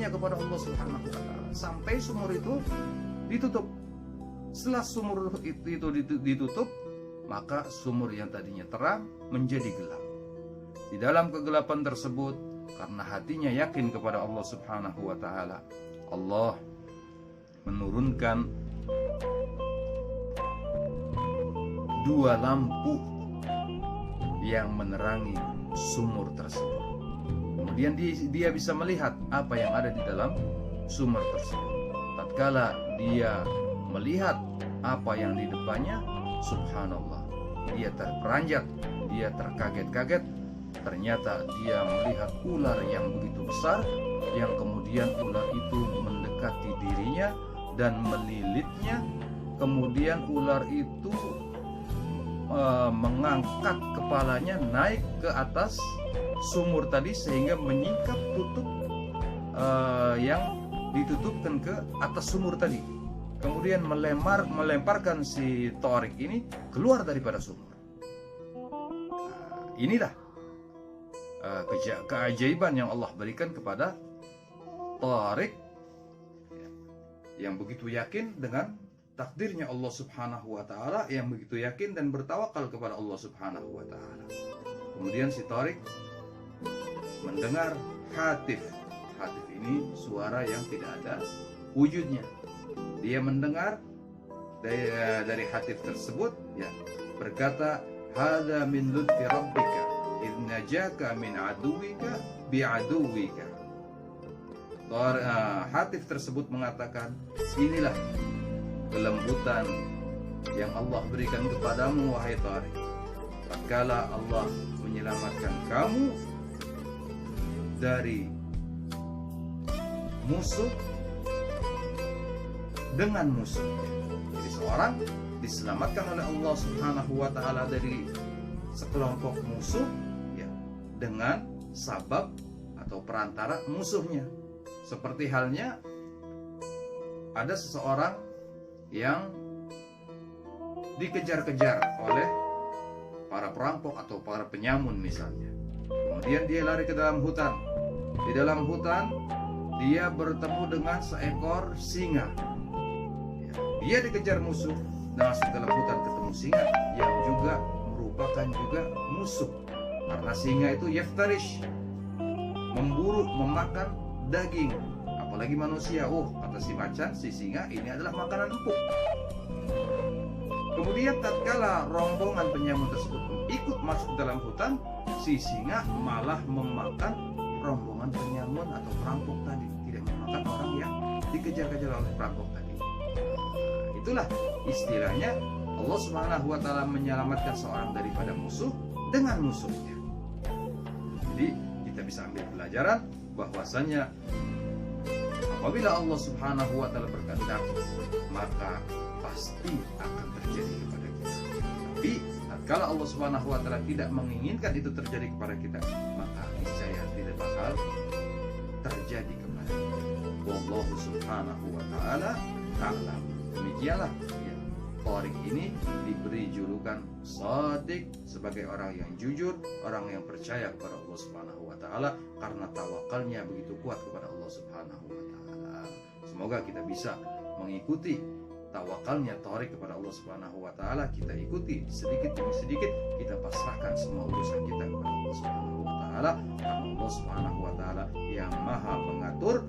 hanya kepada Allah Subhanahu wa taala sampai sumur itu ditutup. Setelah sumur itu ditutup, maka sumur yang tadinya terang menjadi gelap. Di dalam kegelapan tersebut, karena hatinya yakin kepada Allah Subhanahu wa taala, Allah menurunkan dua lampu yang menerangi sumur tersebut. Kemudian dia bisa melihat apa yang ada di dalam sumur tersebut. Tatkala dia melihat apa yang di depannya, subhanallah, dia terperanjat, dia terkaget-kaget. Ternyata dia melihat ular yang begitu besar, yang kemudian ular itu mendekati dirinya dan melilitnya. Kemudian ular itu mengangkat kepalanya naik ke atas sumur tadi sehingga menyingkap tutup yang ditutupkan ke atas sumur tadi. Kemudian melemparkan si Tariq ini keluar daripada sumur. Inilah keajaiban yang Allah berikan kepada Tariq yang begitu yakin dengan takdirnya Allah Subhanahu wa taala, yang begitu yakin dan bertawakal kepada Allah Subhanahu wa taala. Kemudian si Tariq mendengar hatif. Hatif ini suara yang tidak ada wujudnya. Dia mendengar dari hatif tersebut, ya, berkata, "Hadza min lutfi rabbika idz najaka min aduwika bi aduwika." Hatif tersebut mengatakan, inilah kelembutan yang Allah berikan kepadamu, wahai Tariq, tatkala Allah menyelamatkan kamu dari musuh dengan musuh. Jadi seorang diselamatkan oleh Allah Subhanahu wa taala dari sekelompok musuh, ya, dengan sabab atau perantara musuhnya. Seperti halnya ada seseorang yang dikejar-kejar oleh para perampok atau para penyamun misalnya. Kemudian dia lari ke dalam hutan. Di dalam hutan dia bertemu dengan seekor singa. Dia dikejar musuh, dan masuk dalam hutan ketemu singa yang juga merupakan juga musuh. Karena singa itu yaftarish, memburu, memakan daging, apalagi manusia. Kata si macan, si singa, ini adalah makanan empuk. Kemudian tatkala rombongan penyamun tersebut ikut masuk dalam hutan, si singa malah memakan rombongan penyamun atau perampok tadi, tidak memakan orang yang dikejar-kejar oleh perampok tadi. Itulah istilahnya Allah Subhanahu wa taala menyelamatkan seorang daripada musuh dengan musuhnya. Jadi kita bisa ambil pelajaran bahwasanya apabila Allah Subhanahu wa taala berkehendak, maka pasti akan terjadi kepada kita. Tapi tatkala Allah Subhanahu wa taala tidak menginginkan itu terjadi kepada kita, maka niscaya tidak bakal terjadi kepada kita. Wallahu Subhanahu wa taala a'lam. Demikianlah, ya, Tariq ini diberi julukan Shadiq, sebagai orang yang jujur, orang yang percaya kepada Allah Subhanahu wa taala karena tawakalnya begitu kuat kepada Allah Subhanahu wa taala. Semoga kita bisa mengikuti tawakalnya Tariq kepada Allah Subhanahu wa taala. Kita ikuti sedikit demi sedikit, kita pasrahkan semua urusan kita kepada Allah Subhanahu wa taala, karena Allah Subhanahu wa taala yang Maha mengatur